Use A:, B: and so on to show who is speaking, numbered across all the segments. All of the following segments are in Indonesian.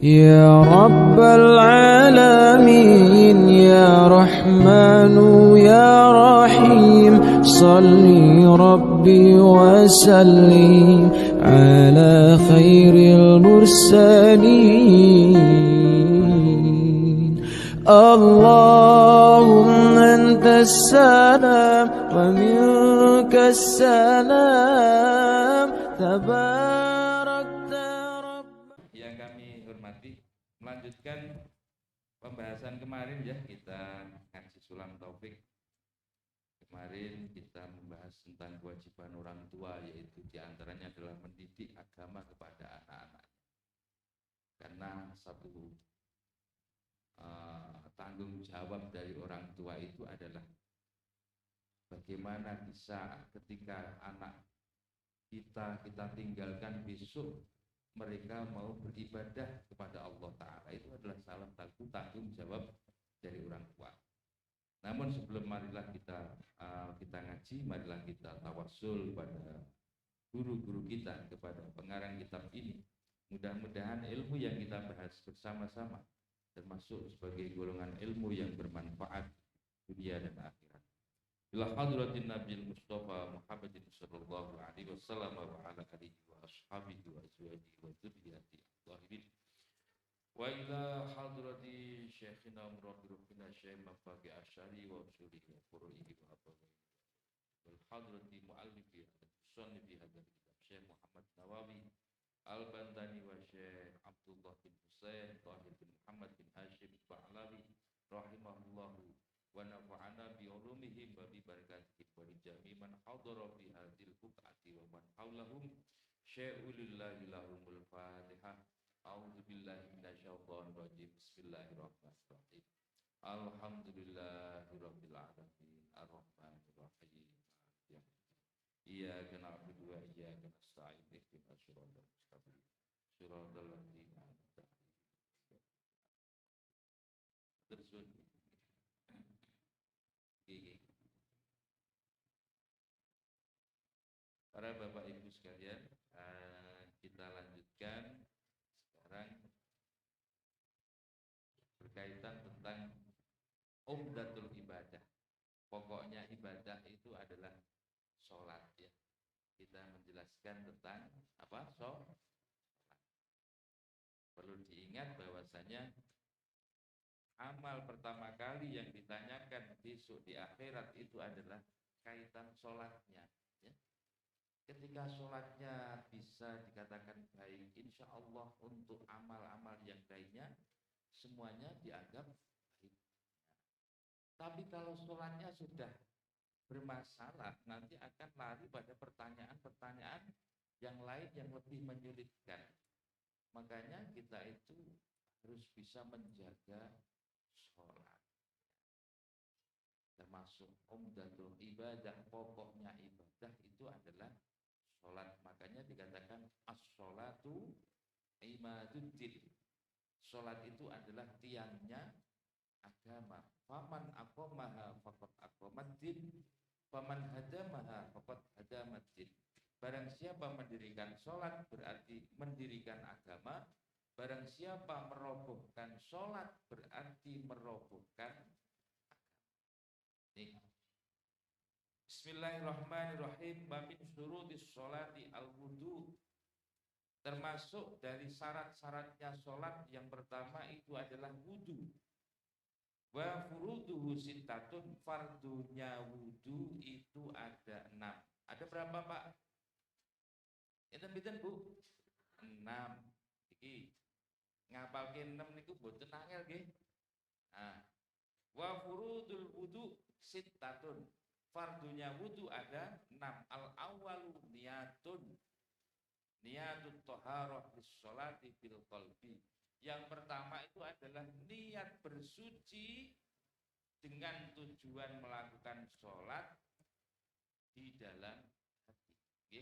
A: يا رب العالمين يا رحمن يا رحيم صل ربي وسلم على خير المرسلين اللهم أنت السلام ومنك السلام تباركت رب.
B: Yang kami hormati, melanjutkan pembahasan kemarin ya, kita ngaji Sulam Taufik. Kemarin kita membahas tentang kewajiban orang tua, yaitu diantaranya adalah mendidik agama kepada anak-anak. Karena satu tanggung jawab dari orang tua itu adalah bagaimana bisa ketika anak kita tinggalkan besok mereka mau beribadah kepada Allah Ta'ala. Itu adalah salah satu tanggung jawab dari orang tua. Namun sebelum marilah kita ngaji, marilah kita tawassul pada guru-guru kita, kepada pengarang kitab ini. Mudah-mudahan ilmu yang kita bahas bersama-sama termasuk sebagai golongan ilmu yang bermanfaat dunia dan akhirat. Ila hadratin Nabi Mustafa Muhammadin sallallahu alaihi wasallam wa ala alihi wa ashabihi wa azwajihi wa dzurriyyatihi at-thahirin. Wa ila hadrati Syekhina Murabbiruddin Syekh Mafaqi Asy'ari wa usuli wa furu'ihi wa abwa'i. Wal hadrati muallifi sunnifi hadzal kitab Syekh Muhammad Nawawi Al-Bantani wa Syekh Abdullah bin Husain Tahir bin Muhammad bin Hashim Ba'lawi rahimahullahu wa nafa'ana bi ulumihim wa bi barakatihim wa li jami' man hadara fi hadhil buq'ati wa man hawlahum syai'ulillahi lahumul fatihah. A'udzu billahi minasyaitonir rajim. Bismillahirrahmanirrahim. Alhamdulillahirabbil alamin arrahmanir rahim. Iyyaka na'budu wa iyyaka nasta'in ihdinas siratal mustaqim siratal ladzina an'amta 'alaihim. Tersun. Para Bapak Ibu sekalian, kita lanjutkan sekarang berkaitan tentang umdatul ibadah. Pokoknya ibadah itu adalah sholat ya. Kita menjelaskan tentang apa? Sholat. Perlu diingat bahwasanya amal pertama kali yang ditanyakan besok di akhirat itu adalah kaitan sholatnya ya. Ketika sholatnya bisa dikatakan baik, insya Allah untuk amal-amal yang lainnya semuanya dianggap baik. Tapi kalau sholatnya sudah bermasalah, nanti akan lari pada pertanyaan-pertanyaan yang lain yang lebih menyulitkan. Makanya kita itu harus bisa menjaga sholat. Termasuk umdatul ibadah, pokoknya ibadah itu adalah sholat. Makanya dikatakan as-sholatu imaduddin. Sholat itu adalah tiangnya agama. Faman aqamaha faqad aqamaddin, faman hadamaha faqad hadamaddin. Barang siapa mendirikan sholat berarti mendirikan agama. Barang siapa merobohkan sholat berarti merobohkan agama. Bismillahirrahmanirrahim. Wa min syurutis sholati al-wudu. Termasuk dari syarat-syaratnya sholat yang pertama itu adalah wudu. Wa furuduhu sittatun, fardunya wudu itu ada 6. Ada berapa Pak? Enten-enten Bu? 6. Iki ngapalke 6 niku mboten angel nggih. Nah, wa furudul wudu sittatun. Fardunya wudu ada 6. Al-awwalu niyatun. Niyatut thaharah bis sholati fil qalbi. Yang pertama itu adalah niat bersuci dengan tujuan melakukan sholat di dalam hati. Oke.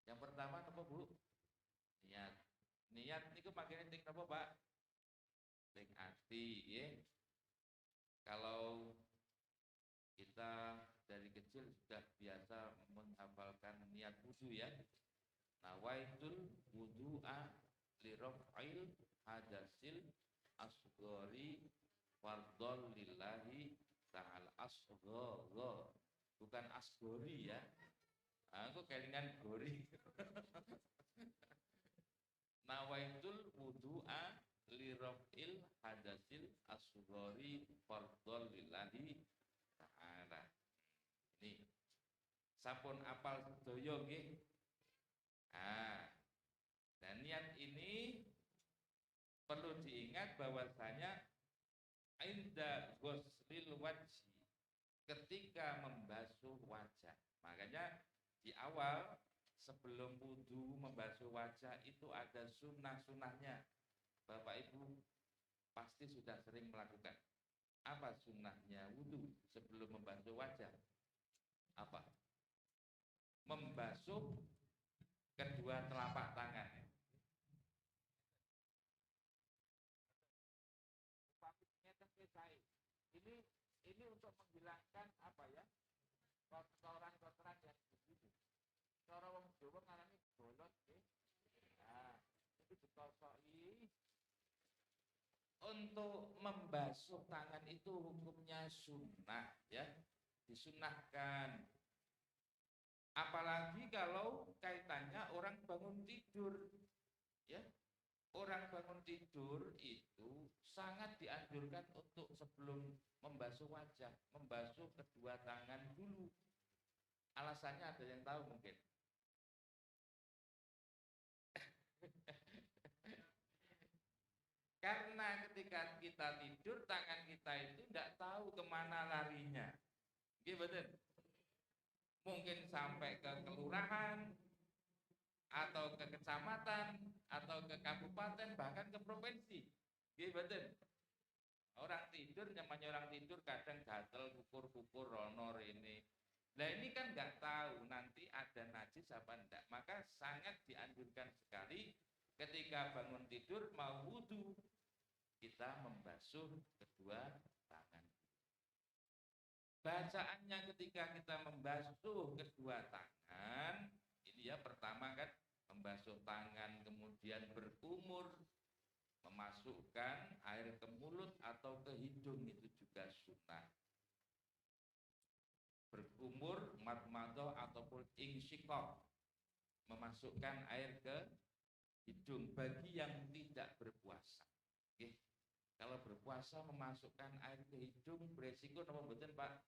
B: Yang pertama apa Bu? Niat. Niat niku makene ning napa Pak? Ning ati, ya. Kalau kita dari kecil sudah biasa menghafalkan niat wudu ya. Nawaitul wudu'a li raf'il hadasil asghari fardhol lillahi ta'ala. Asghar, bukan asgori ya. Aku kelingan gori. Nawaitul wudu'a li raf'il hadasil asghari fardhol lillahi ta'ala. Ini sampun apal sedaya nggih. Dan niat ini perlu diingat bahwasanya inda ghuslil wajhi, ketika membasuh wajah. Makanya di awal sebelum wudu membasuh wajah itu ada sunnah-sunnahnya. Bapak Ibu pasti sudah sering melakukan. Apa sunnahnya wudu sebelum membasuh wajah? Apa? Membasuh kedua telapak tangan. Ini untuk menghilangkan apa ya? Kotoran-kotoran yang begitu. Cara wong Jawa ngarani bolot nggih. Nah, itu dikosoki. Untuk membasuh tangan itu hukumnya sunnah ya. Disunnahkan. Apalagi kalau kaitannya orang bangun tidur ya. Orang bangun tidur itu sangat dianjurkan untuk sebelum membasuh wajah, membasuh kedua tangan dulu. Alasannya ada yang tahu mungkin? Karena ketika kita tidur, tangan kita itu tidak tahu kemana larinya. Gitu. Mungkin sampai ke kelurahan, atau ke kecamatan, atau ke kabupaten, bahkan ke provinsi. Gitu. Orang tidur, namanya orang tidur kadang gatel, kukur-kukur, ronor ini. Nah ini kan nggak tahu nanti ada najis apa enggak. Maka sangat dianjurkan sekali ketika bangun tidur mau wudu, kita membasuh kedua tangan. Bacaannya ketika kita membasuh kedua tangan, ini ya pertama kan membasuh tangan, kemudian berkumur, memasukkan air ke mulut atau ke hidung, itu juga sunnah. Berkumur, madmadah ataupun insyikok, memasukkan air ke hidung bagi yang tidak berpuasa. Oke. Kalau berpuasa memasukkan air ke hidung beresiko napa mboten Pak?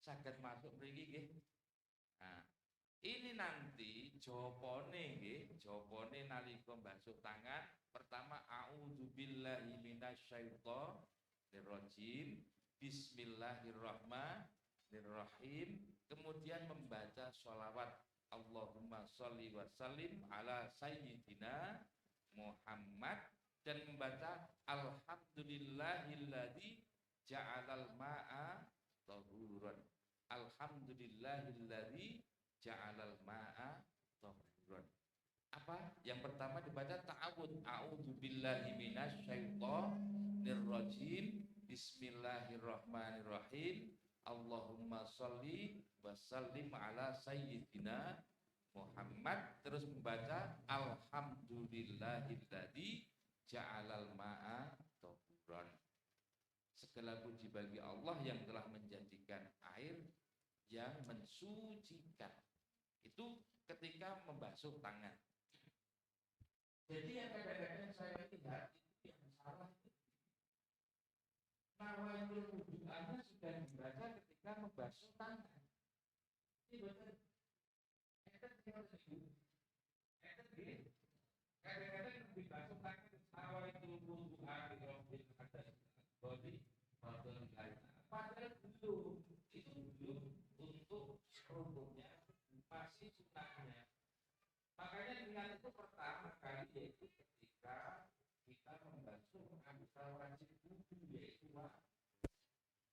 B: Saged masuk mriki nggih. Nah, ini nanti jawabane nggih, jawabane nalika mbasuh tangan, pertama a'udzubillahi minasyaitonir rajim, bismillahirrahmanirrahim, kemudian membaca sholawat Allahumma sholli wa sallim ala sayyidina Muhammad, dan membaca alhamdulillahilladzi ja'alal ma'a tahuran. Alhamdulillahilladzi ja'alal ma'a tahuran. Apa? Yang pertama dibaca ta'awud. A'udzubillahi minasyaitonir rajim. Bismillahirrahmanirrahim. Allahumma sholli wa sallim ala sayyidina Muhammad. Terus membaca alhamdulillahilladzi ja'alal ma'a tahuran. Segala puji bagi Allah yang telah menjadikan air yang mensucikan. Itu ketika membasuh tangan. Jadi yang kadang-kadang saya lihat itu yang salah. Nawaitul wudu'anya sudah dibaca ketika membasuh tangan. Ini betul. Kadang-kadang dibasuh tangan nawaitul wudu'a bi rabbil hadas bodi atau lain. Padahal belum, itu belum untuk rukuknya, masih sunnahnya. Makanya dengan itu pertama kali yaitu ketika kita membasuh anggota wajib wudu, yaitu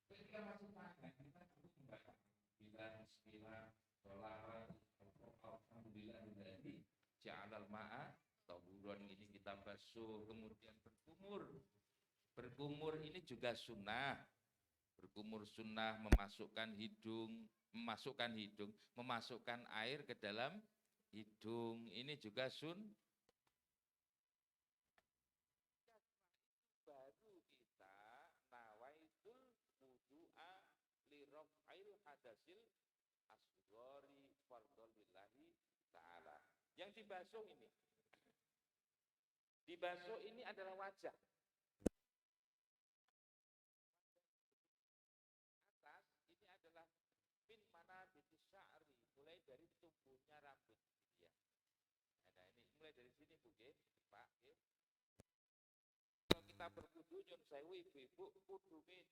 B: ketika masuk tangan kita perlu membaca bismillah, sholawat, alhamdulillah, ja'alal ma'a tahuran. Ini kita basuh, kemudian berkumur. Berkumur ini juga sunnah. Berkumur sunnah, memasukkan hidung, memasukkan air ke dalam hidung. Ini juga liraf'il hadasil asghari fardhon lillahi ta'ala. Yang dibasuh ini. Dibasuh ini adalah wajah. Atas ini adalah min mana binti sya'ri, mulai dari tumbuhnya rambut ya. Nah, ini mulai dari sini Bu nggih, Pak nggih. Kalau kita berwudu nyun sewu ibu-ibu kudume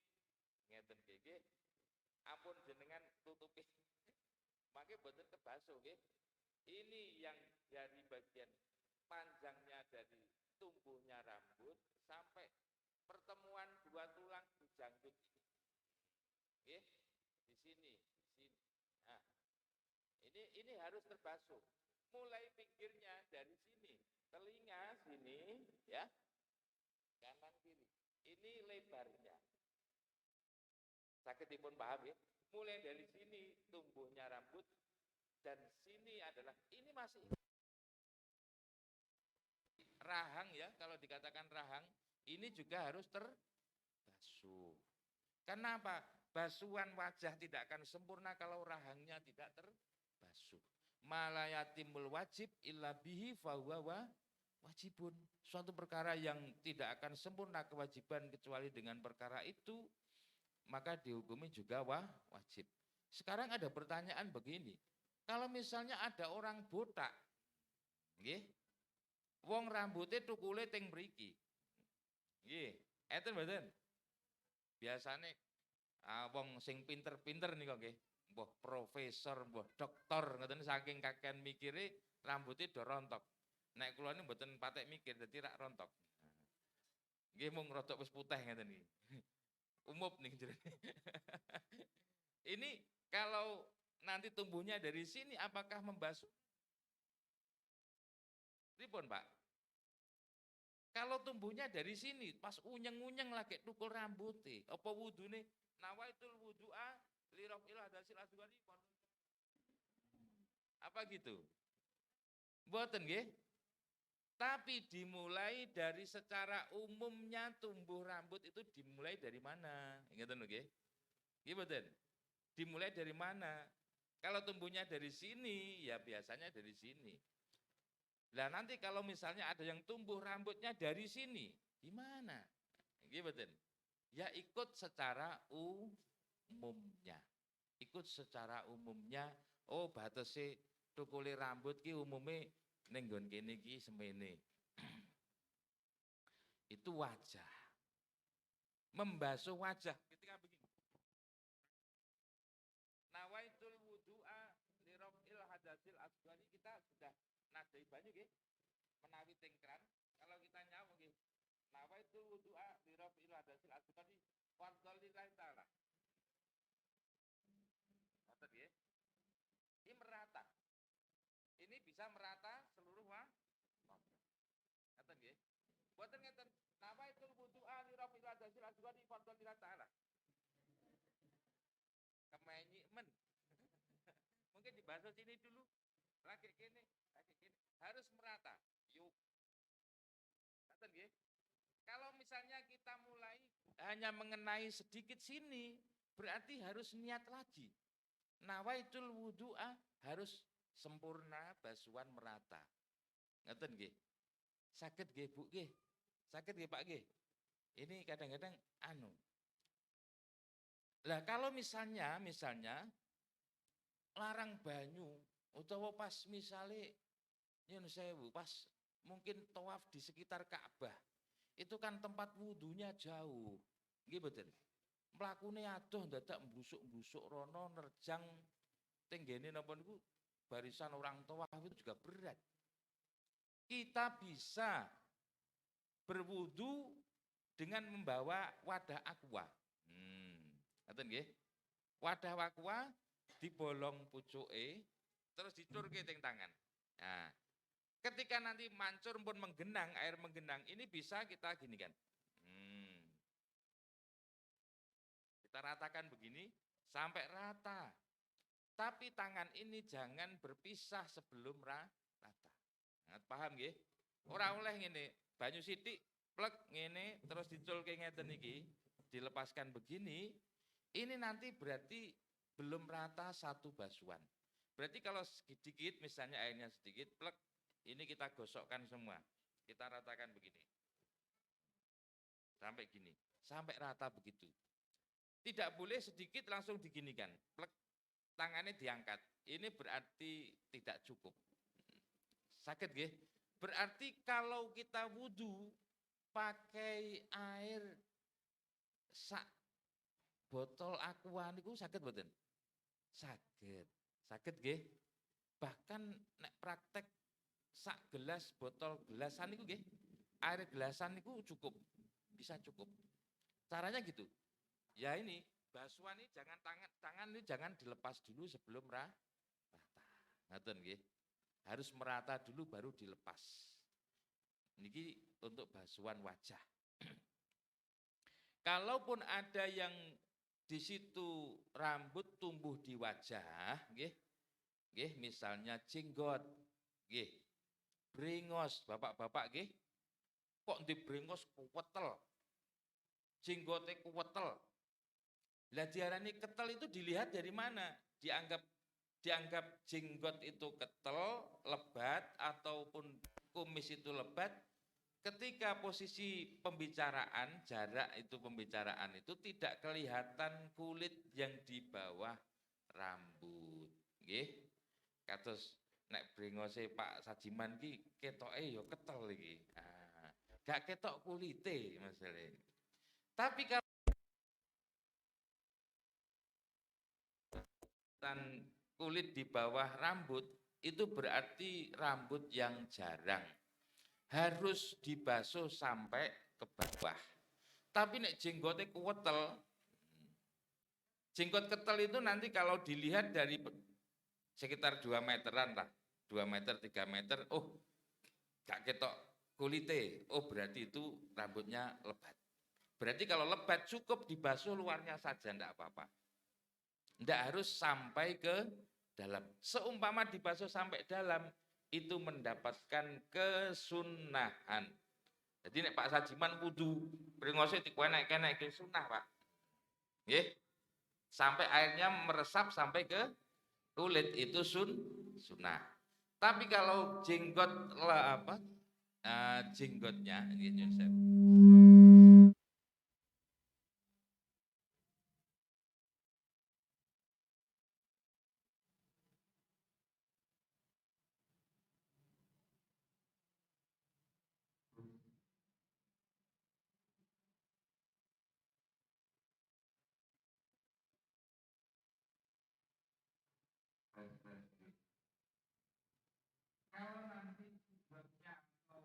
B: ngeten nggih. Ampun jenengan tutupi. Mangke boten kebasuh nggih. Ini yang dari bagian panjangnya dari tumbuhnya rambut sampai pertemuan dua tulang di janggut ini. Nggih, di sini. Nah, ini harus terbasuh. Mulai pinggirnya dari sini, telinga sini ya. Kanan kiri. Ini lebarnya. Sakit dipun paham ya? Mulai dari sini tumbuhnya rambut dan sini adalah ini masih rahang ya, kalau dikatakan rahang ini juga harus terbasuh. Kenapa? Basuhan wajah tidak akan sempurna kalau rahangnya tidak terbasuh. Malayatimul wajib illa bihi fahuwa wajibun. Suatu perkara yang tidak akan sempurna kewajiban kecuali dengan perkara itu, maka dihukumi juga wajib. Sekarang ada pertanyaan begini. Kalau misalnya ada orang botak, nggih, wong rambutnya tukule teng mriki. Nggih, eten mboten? Biasane wong sing pinter-pinter nika nggih, mbah profesor, mbah doktor ngoten saking kakean mikire rambutnya do rontok. Nek kula niku mboten patek mikir dadi rak rontok. Nggih mung rada wis putih ngeten iki. Umup nih jenenge. Ini kalau nanti tumbuhnya dari sini apakah membasuh? Pripun, Pak? Kalau tumbuhnya dari sini pas unyeng-unyeng lagi tukul rambutnya, apa wudune nawaitul wudu'a li raf'il hadasil asghari. Apa gitu? Mboten nggih? Tapi dimulai dari secara umumnya tumbuh rambut itu dimulai dari mana? Ingatan lho nggih? Nggih mboten? Dimulai dari mana? Kalau tumbuhnya dari sini, ya biasanya dari sini. Nah nanti kalau misalnya ada yang tumbuh rambutnya dari sini, gimana? Nggih mboten? Ya ikut secara umumnya. Ikut secara umumnya, oh batese tukule rambut ki umume ning nggon kene iki semene. Itu wajah. Membasuh wajah ketika begini. Nawaitul wudu'a li raf'il hadasil asghari, kita sudah nadai banyu nggih. Menawi tengkran, kalau kita nyawa nggih. Nawaitul wudu'a li raf'il hadasil asghari fardhon lillahi ta'ala. Ngoten nggih. Ini merata. Ini bisa merata seluruh wajah. Ngoten nggih. Mboten ngeten. Nawaitul wudu'a li raf'il hadasil asghari fardhon lillahi ta'ala. Kemenyi men. Mungkin dibasuh sini dulu. Lagi kene, harus merata. Yuk. Ngoten nggih. Kalau misalnya kita mulai hanya mengenai sedikit sini, berarti harus niat lagi. Nawaitul wudu'a harus sempurna basuhan merata. Ngoten nggih. Saged nggih Bu nggih. Saged nggih Pak nggih. Ini kadang-kadang Lah kalau misalnya larang banyu utawa pas misalnya nyun sewu pas mungkin tawaf di sekitar Ka'bah. Itu kan tempat wudunya jauh. Nggih mboten? Mlakune adoh dadak mbusuk-mbusuk rono nerjang tenggene napa niku barisan orang tawaf itu juga berat. Kita bisa berwudu dengan membawa wadah aqua. Ngoten nggih. Wadah aqua dibolong pucuke terus dicurke teng tangan. Nah, ketika nanti mancur pun menggenang, air menggenang, ini bisa kita gini kan. Kita ratakan begini sampai rata. Tapi tangan ini jangan berpisah sebelum rata. Nah, paham nggih? Ora oleh ngene, banyu sithik plek ngene terus diculke ngeten iki, dilepaskan begini. Ini nanti berarti belum rata satu basuhan. Berarti kalau sedikit, misalnya airnya sedikit, plek, ini kita gosokkan semua. Kita ratakan begini. Sampai gini, sampai rata begitu. Tidak boleh sedikit langsung diginikan. Plek, tangannya diangkat. Ini berarti tidak cukup. Sakit nggih? Berarti kalau kita wudhu pakai air sak botol aqua niku sakit mboten? Sakit. Sakit nggih? Bahkan nek praktek sak gelas botol gelasan niku nggih, air gelasan niku cukup. Bisa cukup. Caranya gitu. Ya ini, basuhan ini jangan tangan ini jangan dilepas dulu sebelum rata. Ngaten nggih. Harus merata dulu baru dilepas. Niki untuk basuhan wajah. Kalaupun ada yang di situ rambut tumbuh di wajah, nggih. Nggih, misalnya jenggot, nggih. Brengos, bapak-bapak nggih. Kok di brengos kuwetel? Jenggote kuwetel. Lah diarani ketel itu dilihat dari mana? Dianggap jenggot itu ketel, lebat, ataupun kumis itu lebat, ketika posisi pembicaraan, jarak itu pembicaraan itu tidak kelihatan kulit yang di bawah rambut. Nggih. Kados nek brengose Pak Sajiman ki ketoke ya ketel iki. Nah, gak ketok kulite masalah. Tapi kalau kulit di bawah rambut itu berarti rambut yang jarang, harus dibasuh sampai ke bawah. Tapi nek jenggotnya kuwetel, jenggot ketel itu nanti kalau dilihat dari sekitar 2 meteran lah, 2 meter, 3 meter, oh gak ketok kulite, oh berarti itu rambutnya lebat. Berarti kalau lebat cukup dibasuh luarnya saja, enggak apa-apa. Enggak harus sampai ke dalam. Seumpama dibasuh sampai dalam, itu mendapatkan kesunahan. Jadi nek Pak Sajiman wudu, brengose dikenek-kenek ke sunah, Pak. Nggih. Sampai airnya meresap sampai ke kulit itu sunnah. Tapi kalau jenggot jenggotnya kalau nanti jenggotnya atau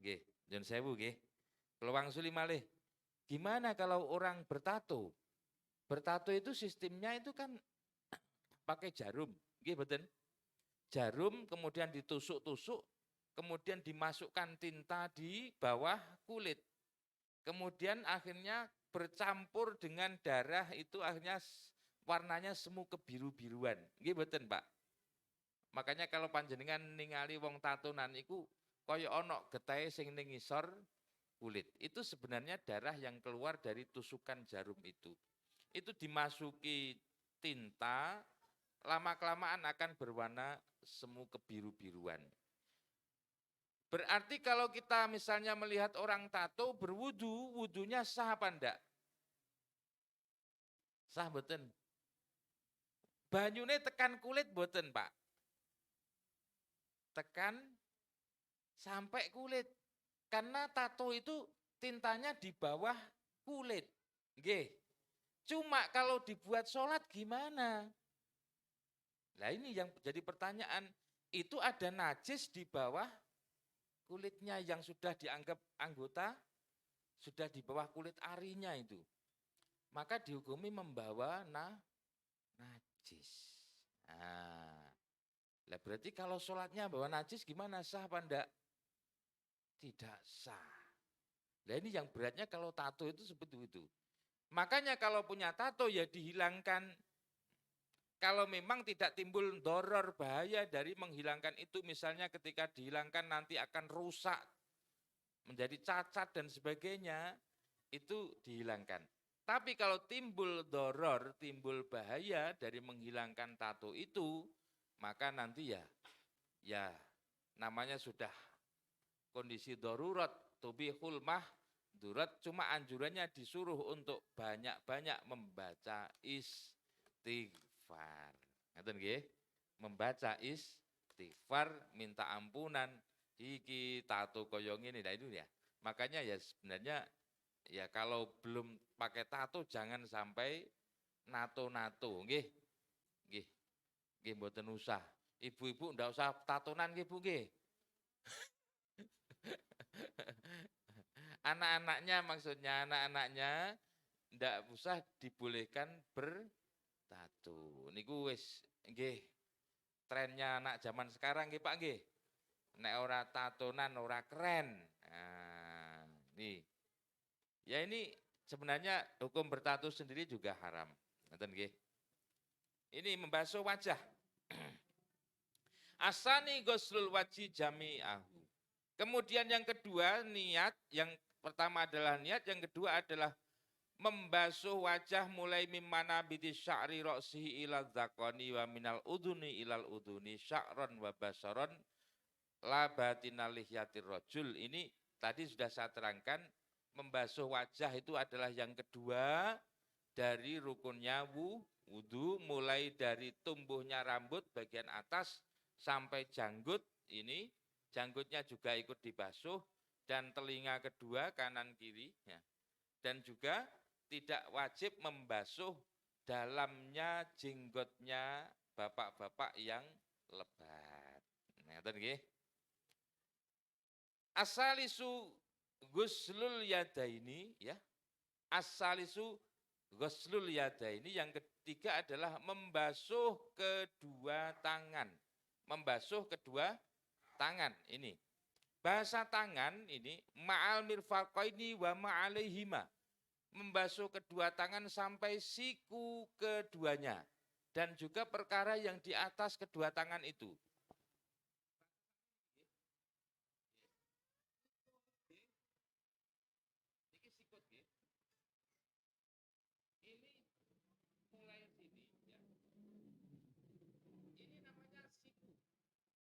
B: Nggih, nyun sewu nggih. Kula wangsuli malih. Gimana kalau orang bertato? Bertato itu sistemnya itu kan pakai jarum, nggih mboten? Jarum kemudian ditusuk-tusuk, kemudian dimasukkan tinta di bawah kulit. Kemudian akhirnya bercampur dengan darah itu akhirnya warnanya semu kebiru-biruan. Nggih mboten, Pak? Makanya kalau panjenengan ningali wong tatonan iku kaya ana getahe sing ning ngisor kulit. Itu sebenarnya darah yang keluar dari tusukan jarum itu. Itu dimasuki tinta, lama-kelamaan akan berwarna semu kebiru-biruan. Berarti kalau kita misalnya melihat orang tato berwudu, wudunya sah apa enggak? Sah mboten? Banyune tekan kulit mboten, Pak? Tekan sampai kulit. Karena tato itu tintanya di bawah kulit. Nggih. Cuma kalau dibuat sholat gimana? Nah ini yang jadi pertanyaan. Itu ada najis di bawah kulitnya yang sudah dianggap anggota, sudah di bawah kulit arinya itu. Maka dihukumi membawa najis. Nah, berarti kalau sholatnya bawa najis gimana? Sah apa enggak? Tidak sah. Nah ini yang beratnya kalau tato itu seperti itu. Makanya kalau punya tato ya dihilangkan. Kalau memang tidak timbul doror bahaya dari menghilangkan itu, misalnya ketika dihilangkan nanti akan rusak, menjadi cacat dan sebagainya, itu dihilangkan. Tapi kalau timbul doror, timbul bahaya dari menghilangkan tato itu, maka nanti ya namanya sudah kondisi darurat, tubihul mahdurat, cuma anjurannya disuruh untuk banyak-banyak membaca istighfar. Ngaten nggih? Membaca istighfar, minta ampunan, iki tato kaya ngene. Nah itu ya. Makanya ya sebenarnya ya kalau belum pakai tato jangan sampai nato-nato, nggih. Nggih. Nggih mboten usah. Ibu-ibu ndak usah tatonan nggih Bu nggih. Anak-anaknya maksudnya, anak-anaknya ndak usah dibolehkan bertato. Niku wis nggih trennya anak zaman sekarang nggih Pak nggih. Nek ora tatonan ora keren. Nah, nih. Ya ini sebenarnya hukum bertato sendiri juga haram. Ngoten nggih. Ini membasuh wajah. Asani ghuslul wajhi jami'ahu. Kemudian yang kedua niat, yang pertama adalah niat, yang kedua adalah membasuh wajah mulai mimana biti sya'ri ro'sihi ilal dzaqani wa minal uduni ilal uduni sya'ron wa basaron la batina lihyatir rajul. Ini tadi sudah saya terangkan, membasuh wajah itu adalah yang kedua dari rukunnya wudu, mulai dari tumbuhnya rambut bagian atas sampai janggut ini, janggutnya juga ikut dibasuh, dan telinga kedua kanan kiri ya. Dan juga tidak wajib membasuh dalamnya jenggotnya bapak-bapak yang lebat. Ngoten nggih. Asalisu ghuslul yadaini ya. Asalisu ghuslul yadaini, yang ketiga adalah membasuh kedua tangan. Membasuh kedua tangan ini. Bahasa tangan ini ma'al mirfaqaini wa ma'alaihima. Membasuh kedua tangan sampai siku keduanya. Dan juga perkara yang di atas kedua tangan itu.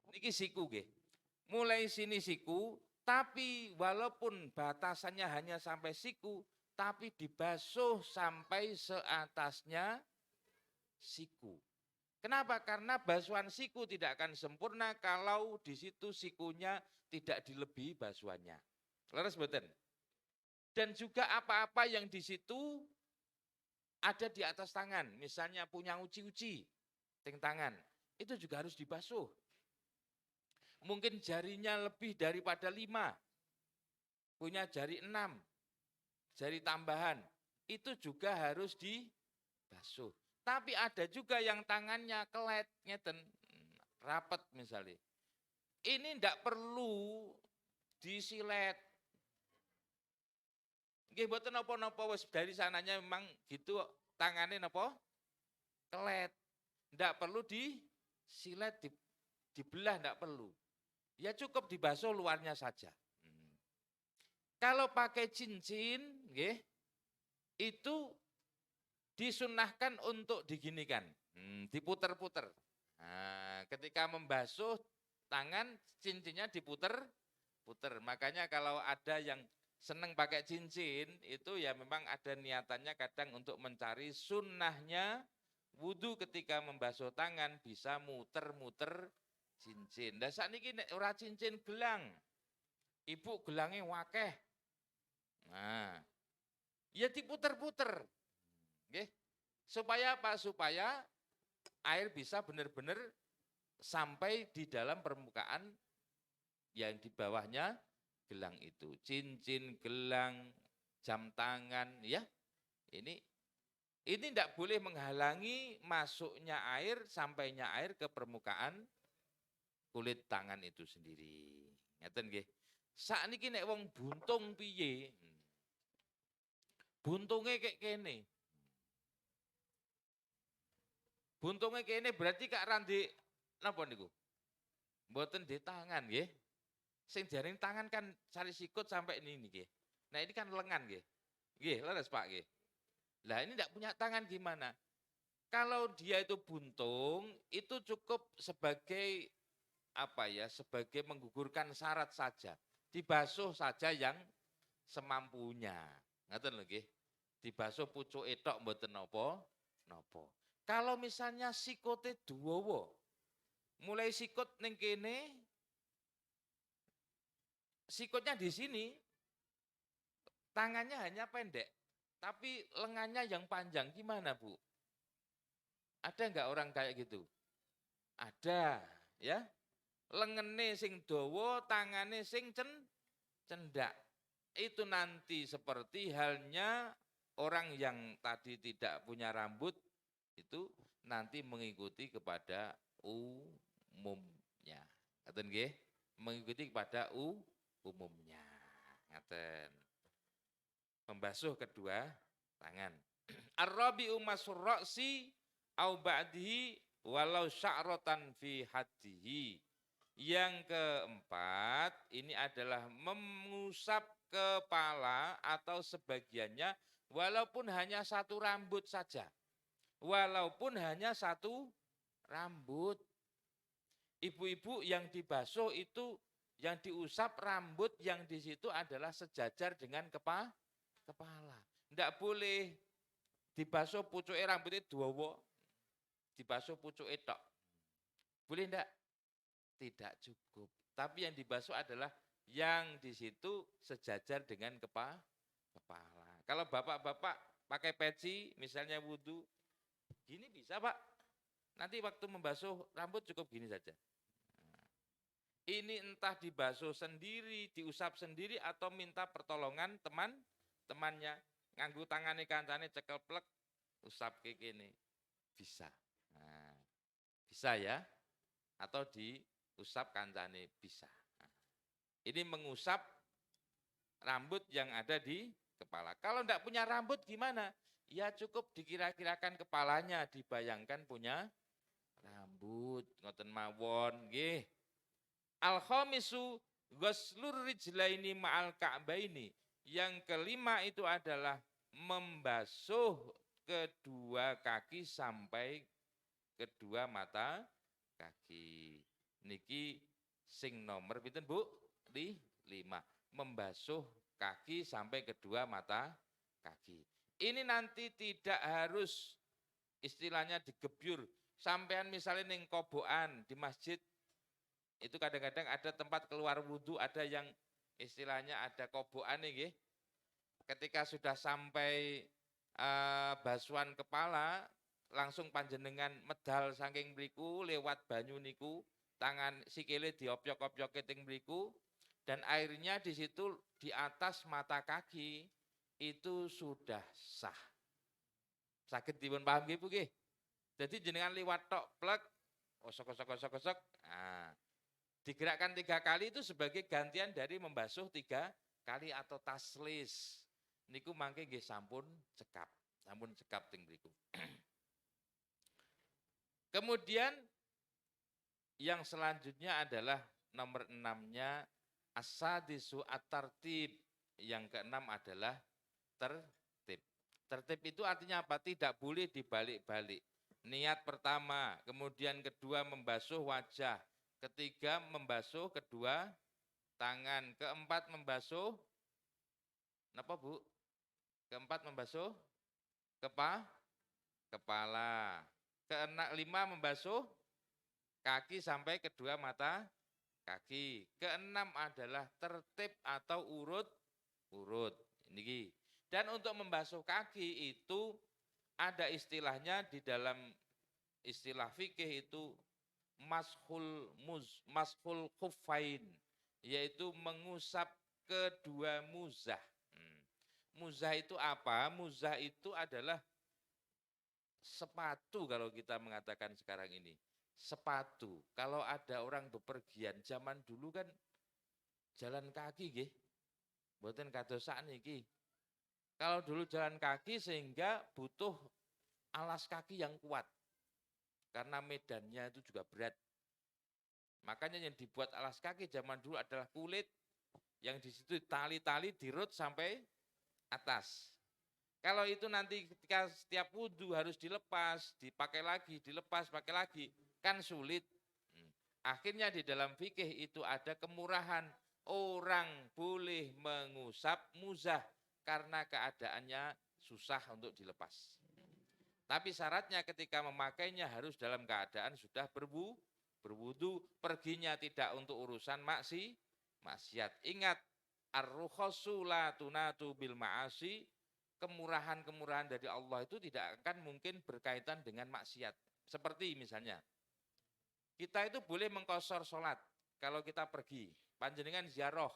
B: Niki siku nggih. Mulai sini siku, tapi walaupun batasannya hanya sampai siku, tapi dibasuh sampai seatasnya siku. Kenapa? Karena basuhan siku tidak akan sempurna kalau di situ sikunya tidak dilebihi basuhannya. Leres mboten? Dan juga apa-apa yang di situ ada di atas tangan, misalnya punya uci-uci, ting tangan, itu juga harus dibasuh. Mungkin jarinya lebih daripada 5, punya jari 6, jari tambahan, itu juga harus dibasuh. Tapi ada juga yang tangannya kelet, ngeten, rapet misalnya. Ini ndak perlu disilet. Nggih mboten napa-napa wis dari sananya memang gitu tangannya napa? Kelet. Ndak perlu disilet, dibelah ndak perlu. Ya cukup dibasuh luarnya saja. Kalau pakai cincin, nggih, itu disunahkan untuk diginikan, diputer-puter. Nah, ketika membasuh tangan, cincinnya diputer-puter. Makanya kalau ada yang seneng pakai cincin, itu ya memang ada niatannya kadang untuk mencari sunnahnya wudhu ketika membasuh tangan bisa muter-muter cincin. Dan saat ini ora cincin gelang, ibu gelangnya wakeh. Nah, ya diputer-puter. Oke. Supaya apa? Supaya air bisa benar-benar sampai di dalam permukaan yang di bawahnya gelang itu. Cincin, gelang, jam tangan, ya. Ini tidak boleh menghalangi masuknya air, sampainya air ke permukaan kulit tangan itu sendiri. Ngeten nggih. Sakniki nek wong buntung piye? Buntunge kayak kene. Buntunge kene berarti kak randi napa niku? Mboten di tangan nggih. Sing jaring tangan kan cari sikut sampai ini nggih. Nah ini kan lengan nggih. Nggih, leres Pak nggih. Lah ini enggak punya tangan gimana? Kalau dia itu buntung, itu cukup sebagai apa ya? Sebagai menggugurkan syarat saja. Dibasuh saja yang semampunya. Ngaten lho nggih. Dibasuh pucuke tok mboten napa. Kalau misalnya sikote duwowo, mulai sikut ning kene, sikutnya di sini, tangannya hanya pendek, tapi lengannya yang panjang, gimana Bu? Ada enggak orang kayak gitu? Ada, ya. Lengene sing dawa, tangane sing cendak. Itu nanti seperti halnya orang yang tadi tidak punya rambut, itu nanti mengikuti kepada umumnya. Ngaten nggih? Mengikuti kepada umumnya. Ngaten. Membasuh kedua tangan. Ar-rabi'u masur ra'si au ba'dihi walau sya'ratan fi haddihi. Yang keempat, ini adalah mengusap kepala atau sebagiannya walaupun hanya satu rambut saja. Walaupun hanya satu rambut. Ibu-ibu yang dibasuh itu, yang diusap rambut yang di situ adalah sejajar dengan kepala. Tidak boleh dibasuh pucuke rambutnya dawa, dibasuh pucuke tok. Boleh enggak? Tidak cukup. Tapi yang dibasuh adalah yang di situ sejajar dengan kepala. Kalau bapak-bapak pakai peci, misalnya wudhu, gini bisa Pak. Nanti waktu membasuh rambut cukup gini saja. Ini entah dibasuh sendiri, diusap sendiri, atau minta pertolongan temannya. Nganggu tangane kancane cekel plek, usap kayak gini. Bisa. Nah, bisa ya. Atau diusap kancane bisa. Nah, ini mengusap rambut yang ada di kepala. Kalau enggak punya rambut gimana? Ya cukup dikira-kirakan kepalanya, dibayangkan punya rambut, ngoten mawon nggih. Al-khamisu ghuslur rijlaini ma'al ka'baini. Yang kelima itu adalah membasuh kedua kaki sampai kedua mata kaki. Niki sing nomor pinten Bu? 5. Membasuh kaki sampai kedua mata kaki. Ini nanti tidak harus istilahnya digebyur. Sampean misalnya ning kobokan di masjid, itu kadang-kadang ada tempat keluar wudhu, ada yang istilahnya ada kobokan nih. Ketika sudah sampai basuhan kepala, langsung panjenengan medal saking mriku lewat banyu niku, tangan sikile diobyok-obyoke teng mriku,
C: dan airnya di situ di atas mata kaki itu sudah sah. Sakit dipun paham nggih Bu nggih? Jadi jenengan liwat tok plek osok. Nah, digerakkan 3 kali itu sebagai gantian dari membasuh 3 kali atau taslis. Niku mangke nggih sampun cekap teng mriku. Kemudian yang selanjutnya adalah nomor 6-nya as-sadisu at-tartib. Yang ke-6 adalah tertib. Tertib itu artinya apa? Tidak boleh dibalik-balik. Niat pertama, kemudian kedua membasuh wajah, ketiga membasuh kedua tangan, keempat membasuh apa Bu? Keempat membasuh kepala. Kelima membasuh kaki sampai kedua mata kaki. Keenam adalah tertib atau urut. Ini. Dan untuk membasuh kaki itu ada istilahnya di dalam istilah fikih itu mashul khuffain, yaitu mengusap kedua muzah. Muzah itu apa? Muzah itu adalah sepatu kalau kita mengatakan sekarang ini. Sepatu. Kalau ada orang bepergian zaman dulu kan jalan kaki nggih. Mboten kados sakniki. Kalau dulu jalan kaki sehingga butuh alas kaki yang kuat. Karena medannya itu juga berat. Makanya yang dibuat alas kaki zaman dulu adalah kulit yang di situ tali-tali dirut sampai atas. Kalau itu nanti ketika setiap wudhu harus dilepas, dipakai lagi, dilepas, pakai lagi, kan sulit. Akhirnya di dalam fikih itu ada kemurahan. Orang boleh mengusap muzah karena keadaannya susah untuk dilepas. Tapi syaratnya ketika memakainya harus dalam keadaan sudah berwudu, perginya tidak untuk urusan maksiat. Ingat, ar-rukhasu la tunatu bil ma'asi, kemurahan-kemurahan dari Allah itu tidak akan mungkin berkaitan dengan maksiat. Seperti misalnya, kita itu boleh mengqashar sholat kalau kita pergi. Panjenengan ziarah,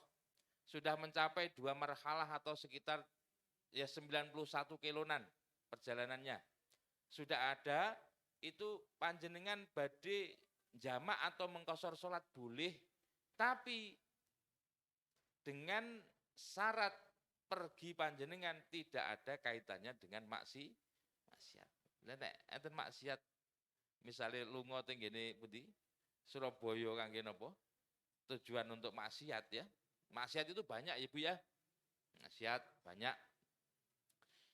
C: sudah mencapai 2 marhalah atau sekitar 91 kilonan perjalanannya. Sudah ada, itu panjenengan badhe jamak atau mengqashar sholat boleh, tapi dengan syarat pergi panjenengan tidak ada kaitannya dengan maksiat. Nek enten maksiat misalnya lunga teng ngene pundi? Surabaya kangge napa? Tujuan untuk maksiat ya. Maksiat itu banyak ya Bu ya. Maksiat banyak.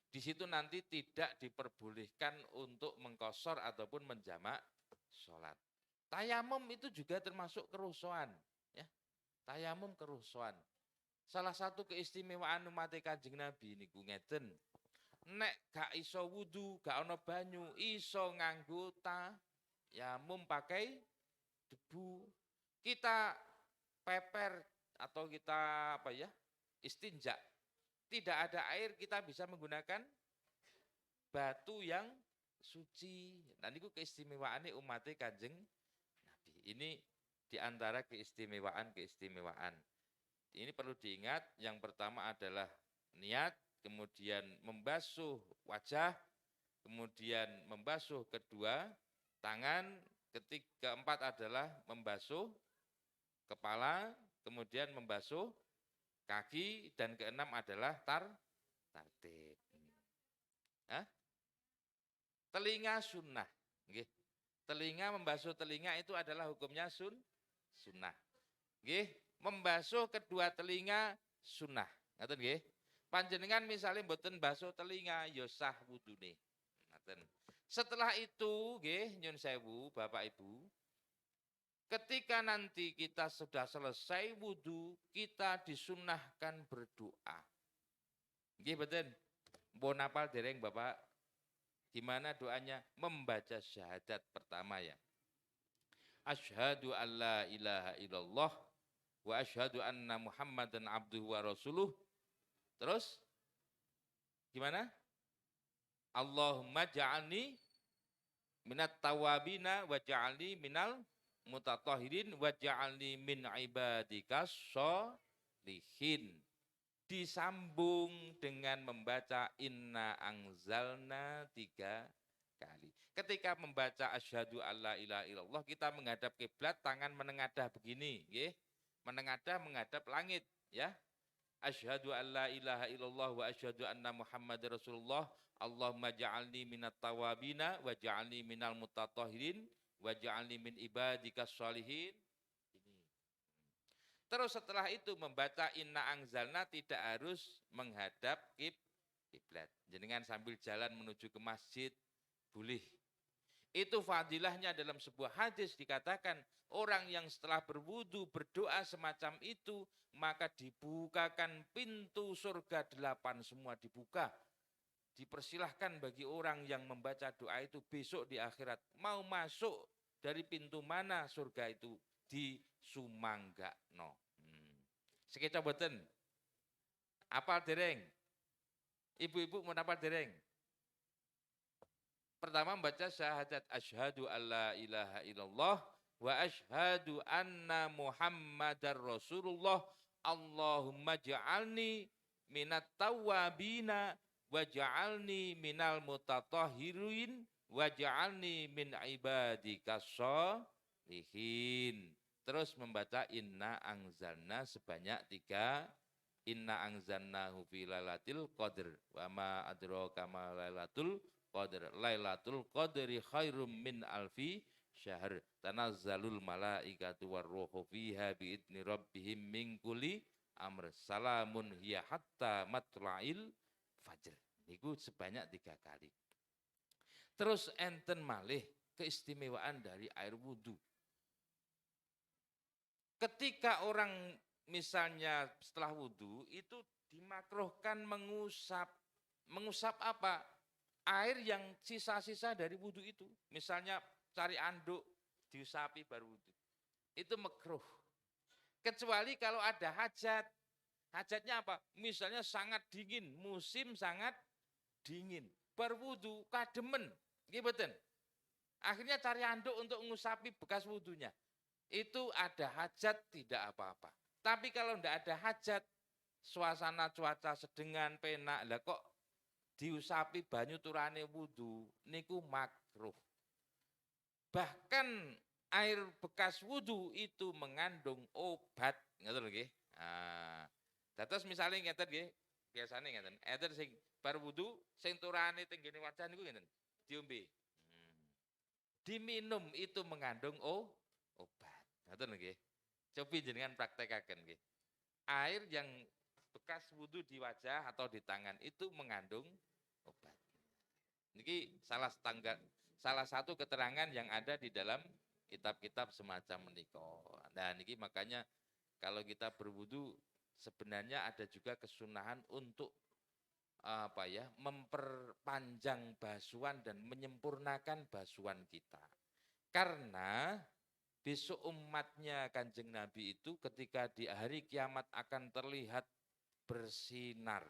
C: Di situ nanti tidak diperbolehkan untuk mengqashar ataupun menjamak sholat. Tayamum itu juga termasuk kerusuhan. Ya. Tayamum kerusuhan. Salah satu keistimewaan umat Kanjeng Nabi niku ngeten. Nek gak iso wudu, gak ana banyu, iso nganggo tayamum pakai debu. Kita peper atau kita istinja. Tidak ada air, kita bisa menggunakan batu yang suci. Nah niku keistimewaane umat Kanjeng Nabi. Ini diantara keistimewaan. Ini perlu diingat, yang pertama adalah niat, kemudian membasuh wajah, kemudian membasuh kedua tangan, keempat adalah membasuh kepala, kemudian membasuh kaki, dan keenam adalah tartib. Telinga sunnah. Telinga, membasuh telinga itu adalah hukumnya sunnah. Membasuh kedua telinga sunnah. Ngaten nggih. Panjenengan misalnya mboten basuh telinga ya sah wudune. Ngaten. Setelah itu nggih nyun sewu Bapak Ibu, ketika nanti kita sudah selesai wudu, kita disunnahkan berdoa. Nggih mboten? Mpun hafal dereng Bapak? Gimana doanya? Membaca syahadat pertama ya. Asyhadu an la ilaha illallah wa asyhadu anna Muhammadan abduhu wa rasuluh. Terus gimana? Allahumma ja'alni minat tawabina wa ja'alni minal mutatahhirin wa ja'alni min ibadika lihin. Disambung dengan membaca inna anzalna 3 kali. Ketika membaca asyhadu alla ilaha illallah, kita menghadap kiblat, tangan menengadah begini, nggih. Menengadah menghadap langit, ya. Asyhadu alla ilaha illallah wa asyhadu anna Muhammadar Rasulullah. Allahumma ja'alni minat tawabina wa ja'alni minal mutatahhirin wa ja'alni min ibadikas sholihin. Terus setelah itu membaca inna anzalna tidak harus menghadap kiblat. Jenengan sambil jalan menuju ke masjid boleh. Itu fadilahnya dalam sebuah hadis dikatakan orang yang setelah berwudu berdoa semacam itu maka dibukakan pintu surga 8 semua dibuka. Dipersilahkan bagi orang yang membaca doa itu besok di akhirat mau masuk dari pintu mana surga itu di sumanggakno. Sekeca boten. Apal dereng? Ibu-ibu mau apal dereng? Pertama membaca syahadat asyhadu alla ilaha illallah wa asyhadu anna Muhammadar Rasulullah. Allahumma ja'alni minat tawabina wa ja'alni minal mutatahhirin wa ja'alni min ibadikas sholihin. Terus membaca inna anzalna sebanyak 3. Inna anzalnahu fi lailatul qadr wa ma adraka ma lailatul qadr. Lailatul qadri khairum min alfi syahr. Tanazzalul malaikatu warruhu fiha biidzni rabbihim min kulli amr. Salamun hiya hatta matla'il fajr. Itu sebanyak 3 kali. Terus enten malih keistimewaan dari air wudu. Ketika orang misalnya setelah wudhu itu dimakruhkan mengusap. Mengusap apa? Air yang sisa-sisa dari wudhu itu. Misalnya cari anduk, diusapi baru wudhu. Itu makruh. Kecuali kalau ada hajat. Hajatnya apa? Misalnya sangat dingin, musim sangat dingin. Berwudhu, kademen. Gitu. Akhirnya cari anduk untuk mengusapi bekas wudhunya. Itu ada hajat tidak apa-apa. Tapi kalau tidak ada hajat, suasana cuaca sedengan penak, lah kok diusapi banyu turane wudu, niku makruh. Bahkan air bekas wudu itu mengandung obat, ngoten lho nggih. Nah, dados misale ngeten nggih, biasane ngeten. Enten sing bar wudu sing turane teng ngene wajah niku ngeten, diombe. Diminum itu mengandung obat. Ngoten nggih. Cobi jenengan praktekaken nggih. Air yang bekas wudu di wajah atau di tangan itu mengandung obat. Niki salah satu keterangan yang ada di dalam kitab-kitab semacam menika. Nah, niki makanya kalau kita berwudu sebenarnya ada juga kesunahan untuk memperpanjang basuhan dan menyempurnakan basuhan kita. Karena besok umatnya Kanjeng Nabi itu ketika di hari kiamat akan terlihat bersinar.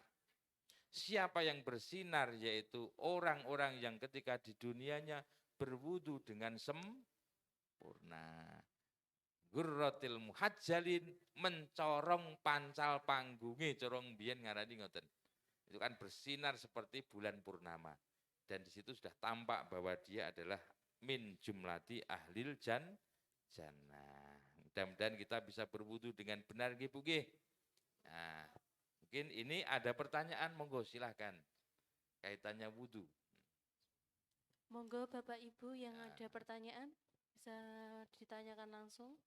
C: Siapa yang bersinar? Yaitu orang-orang yang ketika di dunianya berwudu dengan sempurna. Gurratil muhajjalin, mencorong pancal panggunge, corong biyen ngarani ngoten. Itu kan bersinar seperti bulan purnama. Dan di situ sudah tampak bahwa dia adalah min jumlati ahlil jannah. Mudah-mudahan kita bisa berwudu dengan benar nggih Bu nggih. Nah, mungkin ini ada pertanyaan, monggo silahkan. Kaitannya wudu.
D: Monggo Bapak Ibu yang ada pertanyaan bisa ditanyakan langsung.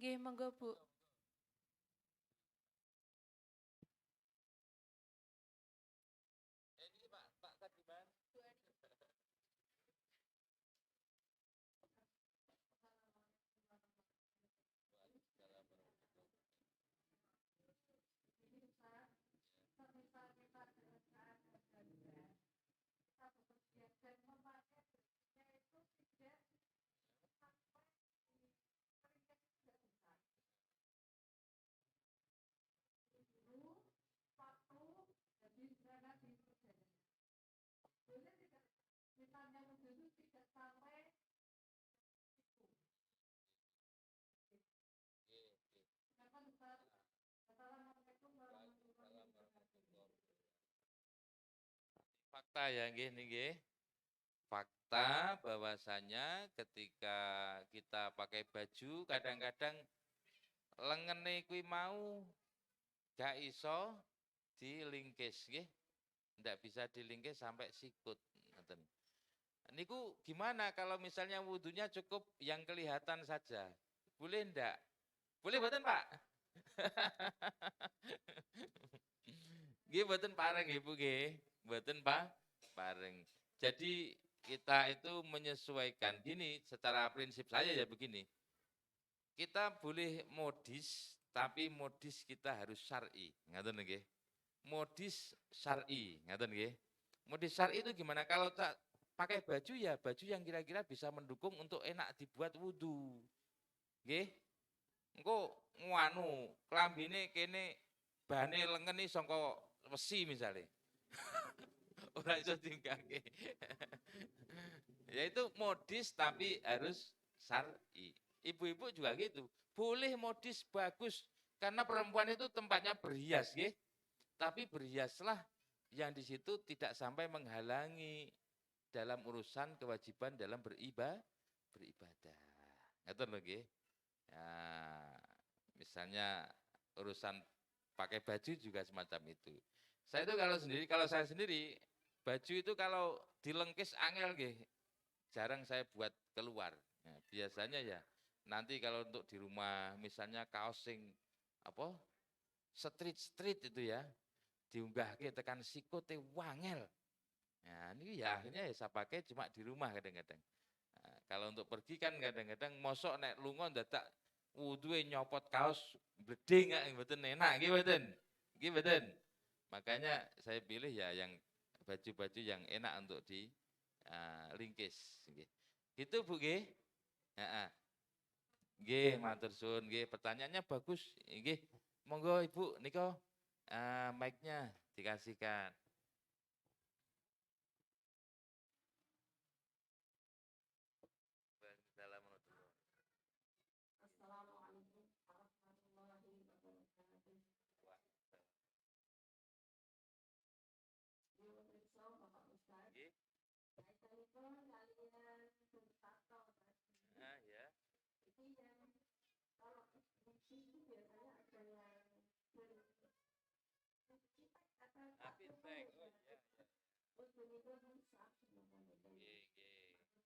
D: Nggih, monggo Bu.
C: Fakta ya nggih nggih. Fakta bahwasanya ketika kita pakai baju kadang-kadang lengene kuwi mau gak iso dilingkis nggih. Ndak bisa dilingkis sampai sikut ngoten. Niku gimana kalau misalnya wudunya cukup yang kelihatan saja? Boleh ndak? Boleh mboten, Pak? Nggih mboten pareng nggih Bu nggih. Mboten Pak, pareng. Jadi kita itu menyesuaikan gini secara prinsip saya ya begini. Kita boleh modis tapi modis kita harus syar'i. Ngaten nggih. Modis syar'i, ngaten nggih. Modis syar'i itu gimana? Kalau tak pakai baju ya baju yang kira-kira bisa mendukung untuk enak dibuat wudu. Nggih. Engko nganu klambine kene bane lengen iki saka wesi misale. Ora iso tingkake. Ya itu modis tapi harus syar'i. Ibu-ibu juga gitu. Boleh modis bagus karena perempuan itu tempatnya berhias, nggih. Tapi berhiaslah yang di situ tidak sampai menghalangi dalam urusan kewajiban dalam beribadah. Ngoten lho nggih. Ya, misalnya urusan pakai baju juga semacam itu. Kalau saya sendiri baju itu kalau dilengkis angel nggih. Jarang saya buat keluar. Nah, biasanya ya nanti kalau untuk di rumah misalnya kaos sing apa? Street itu ya. Diunggahke tekan sikote wangel. Nah, ini ya akhirnya ya saya pakai cuma di rumah kadang-kadang. Nah, kalau untuk pergi kan kadang-kadang mosok nek lunga dadak wuduhe nyopot kaos bleding gak mboten enak nggih mboten. Nggih mboten. Makanya saya pilih ya yang baju-baju yang enak untuk di lingkis nggih. Gitu Bu nggih. Heeh. Nggih, matur suwun nggih. Pertanyaannya bagus nggih. Monggo Ibu nika mic-nya dikasihkan. Nah, ya. Feedback.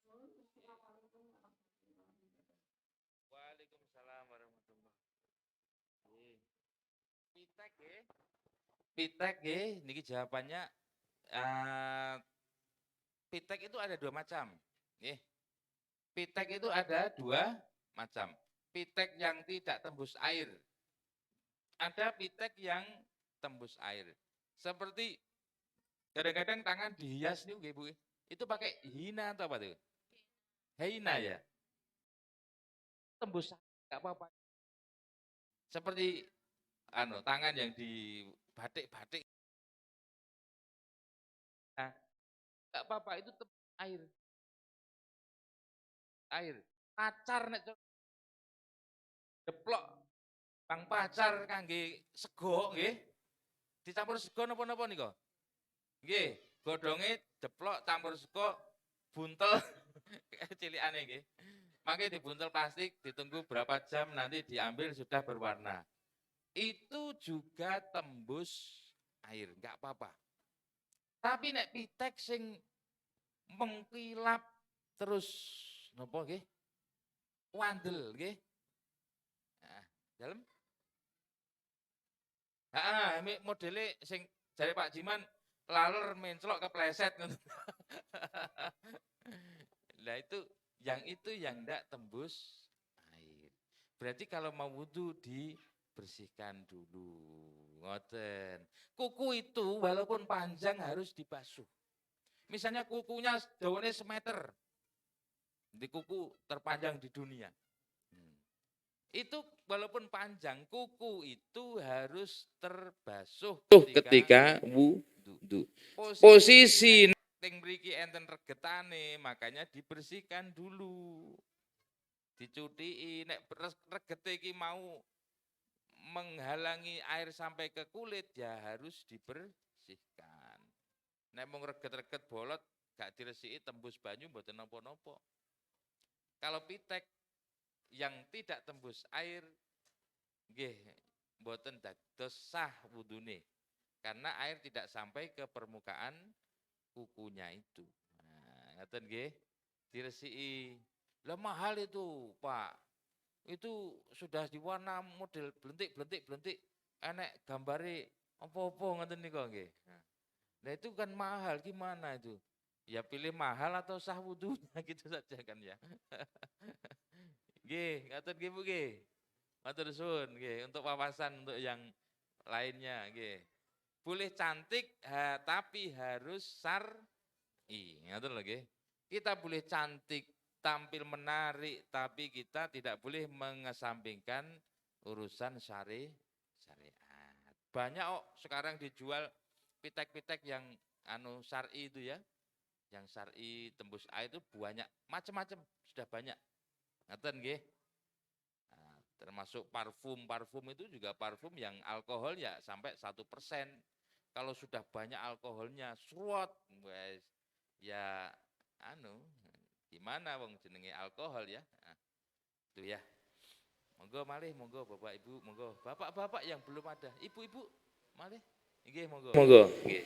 C: Oh iya, iya. Waalaikumsalam warahmatullahi wabarakatuh. Pitek nggih. Pitek nggih, niki jawabannya pitek itu ada dua macam. Nggih. Pitek itu ada dua macam. Pitek yang tidak tembus air. Ada pitek yang tembus air. Seperti kadang-kadang tangan dihias nih Bu. Itu pakai hina atau apa tuh? Hina ya. Tembus enggak apa-apa. Seperti tangan yang di batik-batik. Nah, enggak apa-apa itu tembus air. Air. Pacar nek deplok bang pacar kangge sego nggih. Dicampur sego napa-napa nika? Nggih, godhonge deplok campur sego buntel cilikane nggih. Mangke dibuntel plastik, ditunggu berapa jam nanti diambil sudah berwarna. Itu juga tembus air, enggak apa-apa. Tapi nek pitek sing mengkilap terus napa nggih? Wandel nggih. Nah, dalem. Modele sing jare Pak Jiman laler menclok kepleset ngono. Lah itu yang enggak tembus air. Berarti kalau mau wudu dibersihkan dulu. Ngoten. Kuku itu walaupun panjang harus dibasuh. Misalnya kukunya dawane semeter. Di kuku terpanjang di dunia. Itu walaupun panjang, kuku itu harus terbasuh ketika wudu. Posisi ting mriki enten regetane, makanya dibersihkan dulu. Dicuti, nek regete iki mau menghalangi air sampai ke kulit ya harus dibersihkan. Nek mung reget-reget bolot gak diresiki tembus banyu mboten napa-napa. Kalau pitek yang tidak tembus air nggih mboten dados sah wudune karena air tidak sampai ke permukaan kukunya itu. Nah, ngaten nggih diresiki. Lah mahal itu, Pak. Itu sudah diwarna model blentik, enek gambare apa-apa ngoten nika nggih. Nah itu kan mahal, gimana itu? Ya pilih mahal atau sah wudunya gitu saja kan ya. Nggih, ngaten nggih Bu nggih. Matur suwun nggih untuk wawasan untuk yang lainnya nggih. Boleh cantik tapi harus syar'i. Ngaten lho nggih. Kita boleh cantik, tampil menarik, tapi kita tidak boleh mengesampingkan urusan syariat. Banyak sekarang dijual pitek-pitek yang syar'i itu ya. Yang syar'i tembus air itu banyak, macam-macam, sudah banyak. Ngaten nggih. Nah, termasuk parfum itu juga parfum yang alkohol ya sampai 1%. Kalau sudah banyak alkoholnya, sruat, wes ya gimana wong jenenge alkohol ya. Nah, itu ya. Monggo malih, monggo Bapak Ibu, monggo. Bapak-bapak yang belum ada, ibu-ibu malih. Nggih, monggo. Monggo. Nggih.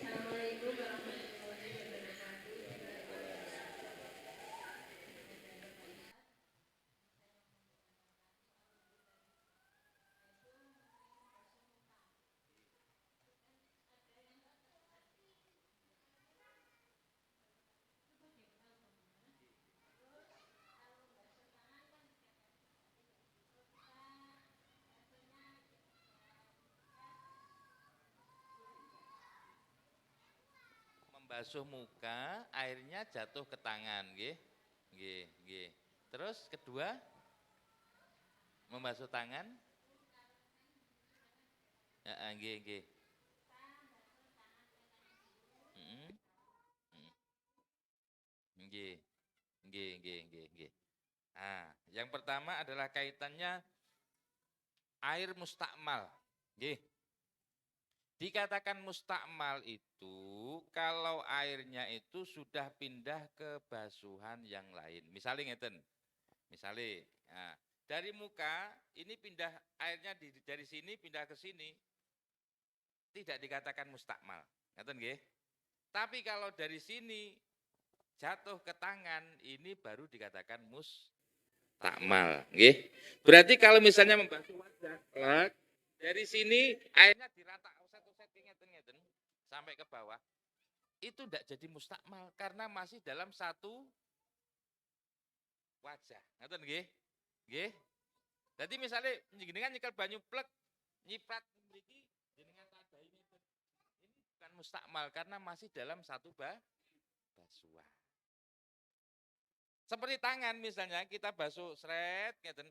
C: Membasuh muka, airnya jatuh ke tangan, nggih. Nggih. Terus kedua, membasuh tangan. Heeh, nggih. Heeh. Nggih. Nah, yang pertama adalah kaitannya air mustakmal. Nggih. Dikatakan mustakmal itu kalau airnya itu sudah pindah ke basuhan yang lain. Misalnya ngeten. Misalnya, nah, dari muka ini pindah airnya dari sini pindah ke sini. Tidak dikatakan mustakmal. Ngeten nggih? Tapi kalau dari sini jatuh ke tangan ini baru dikatakan mustakmal, nggih. Berarti kalau misalnya membasuh wajah, dari sini airnya dirata ngeten sampai ke bawah. Itu tidak jadi mustakmal karena masih dalam satu wajah. Ngeten nggih? Nggih. Jadi misalnya jenengan nyekel banyu plek nyiprat mriki jenengan tadahi ngeten. Ini bukan mustakmal karena masih dalam satu basuhan. Seperti tangan misalnya kita basuh sret ngeten.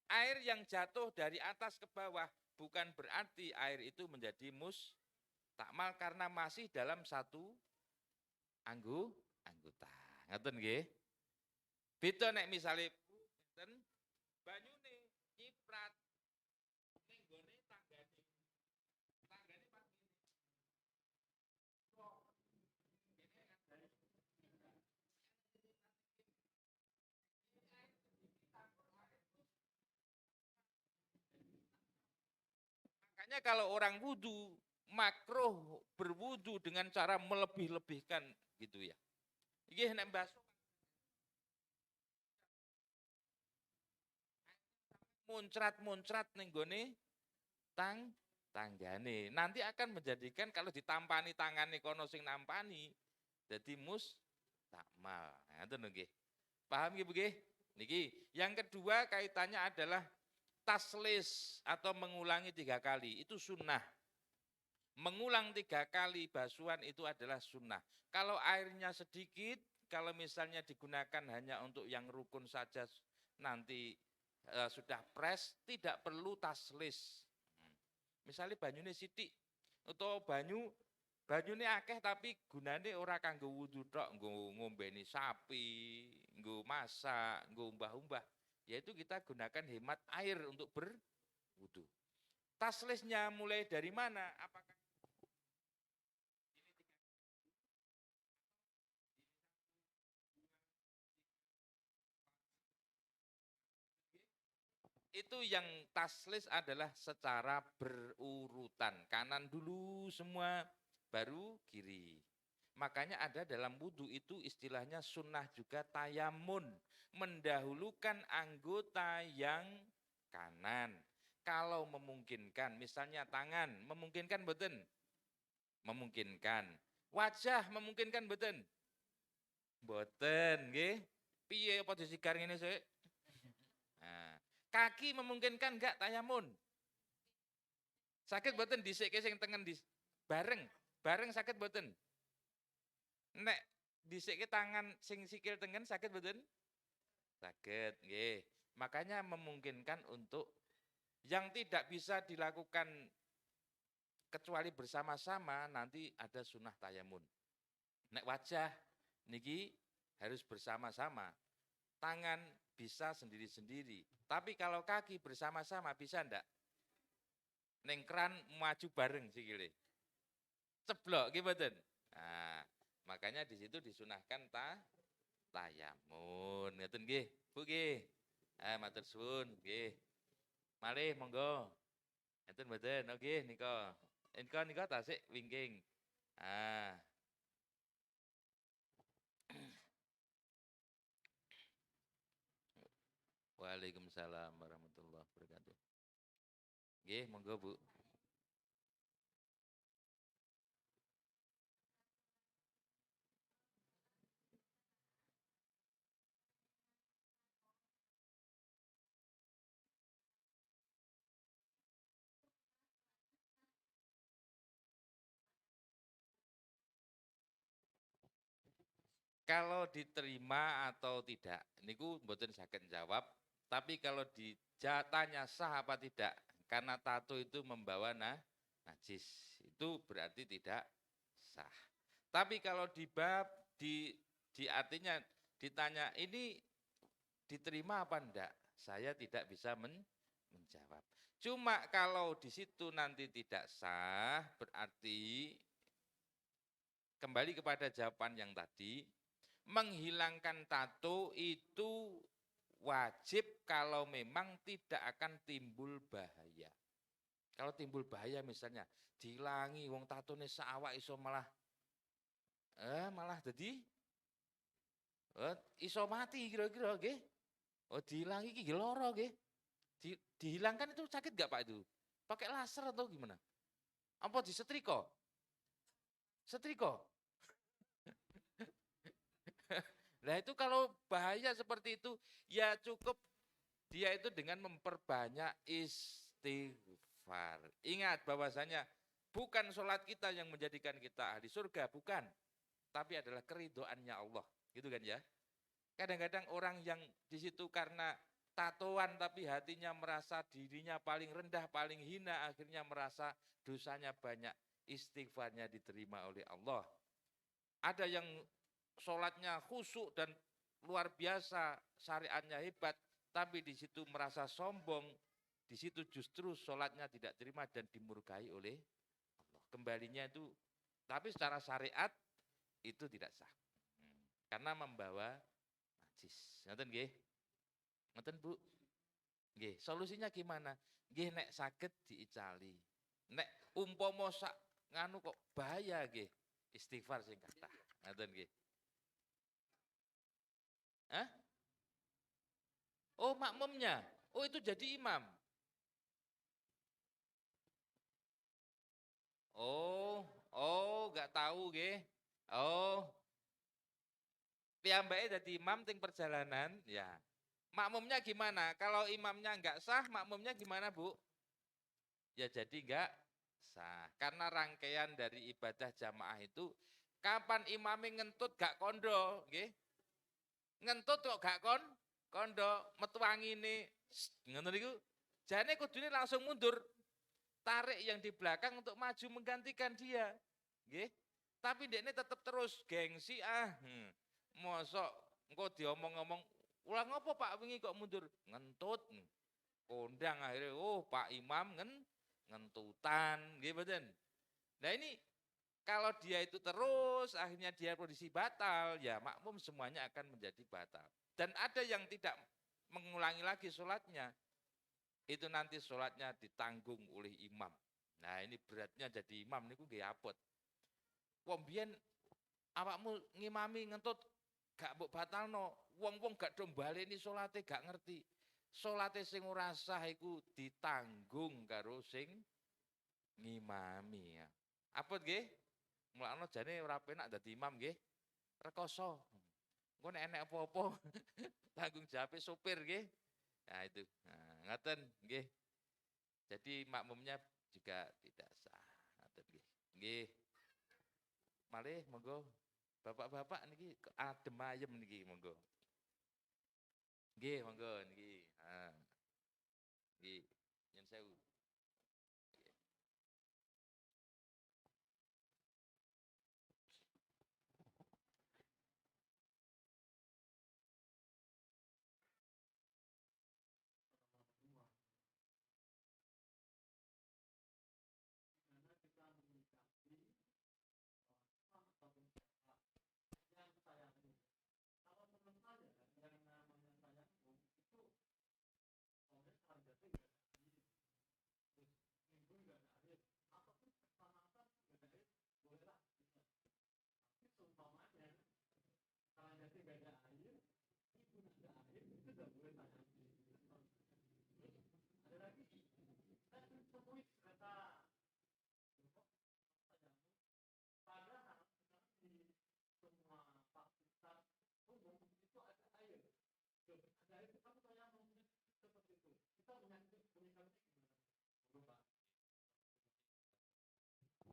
C: Air yang jatuh dari atas ke bawah bukan berarti air itu menjadi mustakmal karena masih dalam satu anggota. Ngeten nggih? Beda nek misale ngeten banyune nyiprat ning gone tanggane. Tanggane pas makanya kalau orang wudu makruh berwudu dengan cara melebih-lebihkan gitu ya. Nggih nek basuh muncrat ning gone tanggane. Nanti akan menjadikan kalau ditampani tangane kono sing nampani dadi mustakmal. Ngoten nggih. Paham nggih nggih? Niki. Yang kedua kaitannya adalah taslis atau mengulangi 3 kali. Itu sunnah. Mengulang 3 kali basuhan itu adalah sunnah. Kalau airnya sedikit, kalau misalnya digunakan hanya untuk yang rukun saja nanti sudah pres, tidak perlu taslis. Misalnya banyune sithik atau banyu Banyune akeh tapi gunane ora kanggo wudu tok, nggo ngombeni sapi, nggo masak, nggo umbah-umbah. Yaitu kita gunakan hemat air untuk berwudu. Taslisnya mulai dari mana? Apakah itu yang taslis adalah secara berurutan. Kanan dulu semua, baru kiri. Makanya ada dalam wudhu itu istilahnya sunnah juga tayamun. Mendahulukan anggota yang kanan. Kalau memungkinkan, misalnya tangan, memungkinkan mboten? Memungkinkan. Wajah memungkinkan mboten? Mboten, nggih. Piye apa disigar ngene sik? Nah, kaki memungkinkan enggak tayamun? Sakit mboten dhisike sing tengen bareng, bareng sakit mboten? Nek dhisike tangan sing sikil tengen sakit mboten? Sakit, nggih. Makanya memungkinkan untuk yang tidak bisa dilakukan kecuali bersama-sama nanti ada sunnah tayamun. Nek wajah niki harus bersama-sama. Tangan bisa sendiri-sendiri. Tapi kalau kaki bersama-sama bisa ndak? Neng keran maju bareng sikile. Ceblok nggih mboten? Nah, makanya di situ disunahkan tayamun. Ngoten nggih, Bu nggih. Matur suwun nggih. Malih monggo. Ngoten mboten? Nggih nika. Nika tasik wingking. Waalaikumsalam warahmatullahi wabarakatuh. Nggih, monggo Bu. Kalau diterima atau tidak, niku mboten saged jawab. Tapi kalau ditanya sah apa tidak, karena tato itu membawa najis, itu berarti tidak sah. Tapi kalau di bab di artinya ditanya ini diterima apa enggak, saya tidak bisa menjawab. Cuma kalau di situ nanti tidak sah, berarti kembali kepada jawaban yang tadi, menghilangkan tato itu wajib kalau memang tidak akan timbul bahaya. Kalau timbul bahaya misalnya dihilangi wong tatone saawak iso malah jadi iso mati kira-kira nggih. Oh dihilangi iki lara nggih. Dihilangkan itu sakit enggak Pak itu? Pakai laser atau gimana? Apa disetrika? Setrika? Nah itu kalau bahaya seperti itu, ya cukup dia itu dengan memperbanyak istighfar. Ingat bahwasanya bukan sholat kita yang menjadikan kita ahli surga, bukan. Tapi adalah keridhoannya Allah, gitu kan ya. Kadang-kadang orang yang di situ karena tatoan tapi hatinya merasa dirinya paling rendah, paling hina, akhirnya merasa dosanya banyak, istighfarnya diterima oleh Allah. Ada yang sholatnya khusyuk dan luar biasa, syariatnya hebat, tapi di situ merasa sombong, di situ justru sholatnya tidak terima dan dimurkai oleh Allah. Kembalinya itu, tapi secara syariat itu tidak sah, karena membawa najis. Ngoten nggih? Ngoten Bu? Nggih, solusinya gimana? Nggih nek saged diicali. Nek umpama sak nganu kok bahaya nggih, istighfar sing kathah. Ngoten nggih. Hah? Oh makmumnya, oh itu jadi imam. Oh, nggak tahu nggih. Oh, piyambake dadi imam ting perjalanan, ya. Makmumnya gimana? Kalau imamnya nggak sah, makmumnya gimana Bu? Ya jadi nggak sah. Karena rangkaian dari ibadah jamaah itu, kapan imamnya ngentut gak kondo, nggih? Ngentut kok gak kondo, metu angine, ngono niku. Jane kudune langsung mundur. Tarik yang di belakang untuk maju menggantikan dia. nggih. Tapi dekne tetep terus gengsi Mosok engko diomong-omong, "Ulang apa Pak wingi kok mundur?" Ngentut. Kondang akhirnya, "Oh, Pak Imam ngentutan." Nggih mboten. Nah ini kalau dia itu terus akhirnya dia kondisi batal, ya makmum semuanya akan menjadi batal. Dan ada yang tidak mengulangi lagi sholatnya, itu nanti sholatnya ditanggung oleh imam. Nah ini beratnya jadi imam niku nggih apot. Wong biyen awakmu ngimami ngentut gak mbok batalno, wong-wong gak do baleni salate gak ngerti. Salate sing ora sah iku ditanggung karo sing ngimami ya. Apot nggih? Mulane jane ora penak dadi imam nggih. Rekoso. Engko nek enek apa-apa tanggung jawab sopir nggih. Nah itu. Nah, ngaten nggih. Jadi makmumnya juga tidak sah. Ngaten nggih. Nggih. Malih monggo bapak-bapak niki adem ayem niki monggo. Nggih monggo niki. Ha. Nggih. Nyun sewu.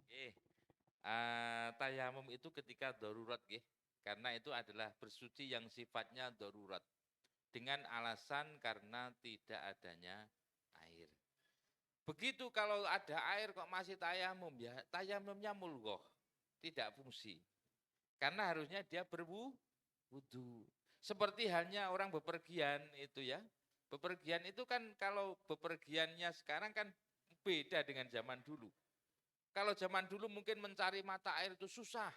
C: Nggih. Tayamum itu ketika darurat nggih. Karena itu adalah bersuci yang sifatnya darurat. Dengan alasan karena tidak adanya air. Begitu kalau ada air kok masih tayamum ya, tayamumnya mulghoh, tidak fungsi. Karena harusnya dia berwudu. Seperti halnya orang bepergian itu ya. Bepergian itu kan kalau bepergiannya sekarang kan beda dengan zaman dulu. Kalau zaman dulu mungkin mencari mata air itu susah.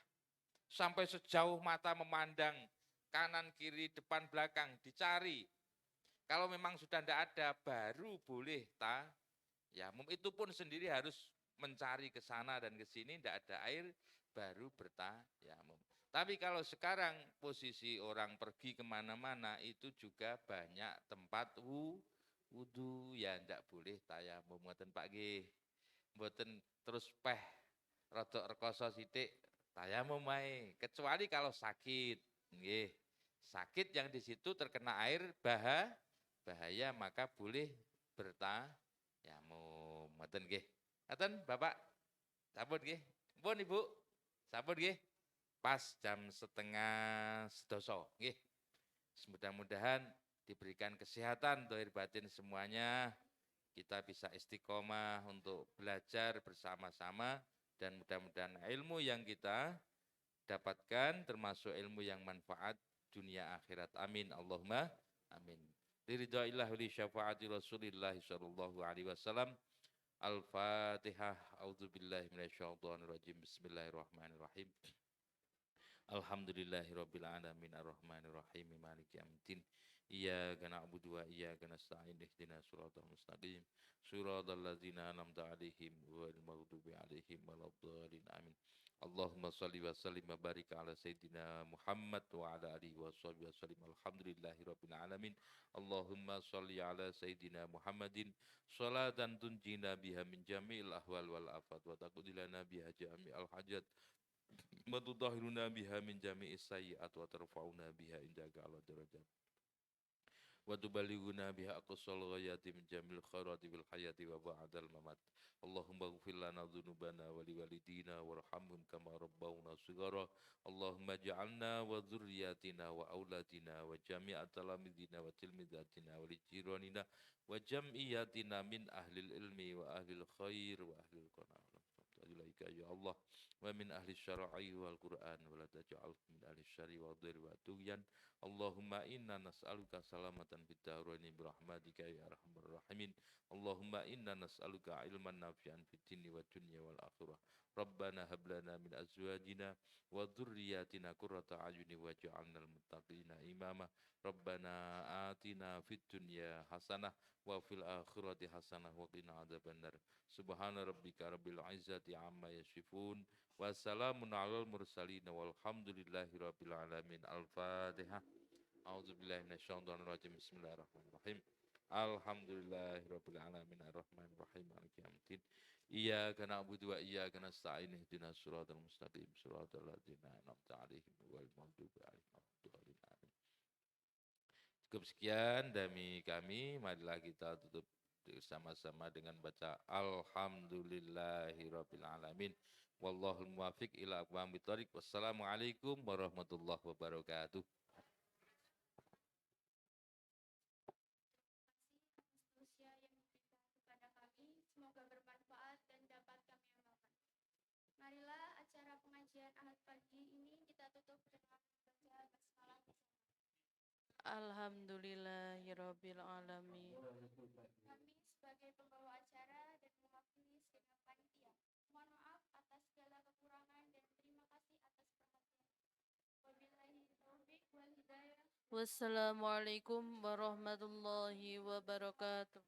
C: Sampai sejauh mata memandang kanan, kiri, depan, belakang dicari. Kalau memang sudah tidak ada baru boleh tayamum. Itu pun sendiri harus mencari ke sana dan ke sini tidak ada air baru bertayamum. Tapi kalau sekarang posisi orang pergi kemana-mana itu juga banyak tempat wudu ya tidak boleh tayamum. Mboten Pak nggih. Mboten terus rodok rekoso sithik tayamum ae. Kecuali kalau sakit, nggih. Sakit yang di situ terkena air bahaya maka boleh bertayamum. Ngoten nggih. Ngoten Bapak. Sampun nggih. Pun Ibu. Sampun nggih. Pas jam 11:30 nggih. Mudah-mudahan diberikan kesehatan dohir batin semuanya. Kita bisa istiqomah untuk belajar bersama-sama dan mudah-mudahan ilmu yang kita dapatkan termasuk ilmu yang manfaat dunia akhirat. Amin. Allahumma amin. Liridhaillah li syafaati Rasulillah sallallahu alaihi wasallam. Al-Fatihah. A'udzubillahi minasyaitonir rajim. Bismillahirrahmanirrahim. Alhamdulillahirabbil alamin arrahmanir rahim maliki yaumiddin. Iyyaka na'budu wa iyyaka nasta'in ihdinas siratal mustaqim siratal ladzina an'amta 'alaihim ghairil maghdubi 'alaihim waladdallin amin. Allahumma shalli wa sallim wa barik ala sayyidina Muhammad wa ala alihi wa sahbihi wasallim. Alhamdulillahirabbil alamin. Allahumma shalli ala sayyidina Muhammadin sholatan tunjina biha min jami'il ahwal wal afat wa taqdilana biha jami'al hajat wa tudahhiruna biha min jami'is sayyi'at wa tarfa'una biha indaka ala darajat wa tubalighuna biha aqsal ghayati min jamil khairati bil hayati wa ba'dal mamat. Allahumma ighfir lana dhunubana wa liwalidina warhamhum kama rabbawna shighara. Allahumma ij'alna wa dzurriyyatina wa auladina wa jami'a talamidina wa tilmidatina wa lijiranina wa jam'iyatina min ahlil ilmi wa ahlil khair wa ahlil qanaah. برحمتك يا الله ومن أهل الشرع والقرآن ولا تجعل من أهل الشر والضر والطغيان اللهم إنا نسألك سلامة في الدارين برحمتك يا أرحم الراحمين اللهم إنا نسألك علما نافعا في الدين والدنيا والآخرة ربنا هب لنا من أزواجنا وذرياتنا قرة أعين واجعلنا المتقين إماما ربنا آتنا في الدنيا حسنة وفي الآخرة حسنة وقنا عذاب النار سبحان ربك رب العزة عما يصفون وسلام على المرسلين والحمد لله رب العالمين الفاتحة أعوذ بالله من الشيطان الرجيم بسم الله الرحمن الرحيم الحمد لله رب العالمين الرحمن الرحيم مالك يوم الدين إياك نعبد وإياك نستعين اهدنا الصراط المستقيم صراط الذين أنعمت عليهم غير المغضوب عليهم ولا الضالين آمين. Cukup sekian dari kami, marilah kita tutup bersama-sama dengan baca Alhamdulillahirabbil alamin. Wallahul muwaffiq ila aqwamit thoriq. Wassalamualaikum warahmatullahi wabarakatuh.
E: Usia yang diberikan kepada kami, semoga bermanfaat dan dapat kami amalkan. Marilah acara pengajian Ahad pagi ini kita tutup dengan membaca basmalah bersama.
D: Alhamdulillahirabbil alamin.
E: Kami sebagai pembawa acara dan mewakili segenap panitia, mohon maaf atas segala kekurangan dan terima kasih atas perhatian. Wabillahi taufiq wal hidayah.
D: Wassalamualaikum warahmatullahi wabarakatuh.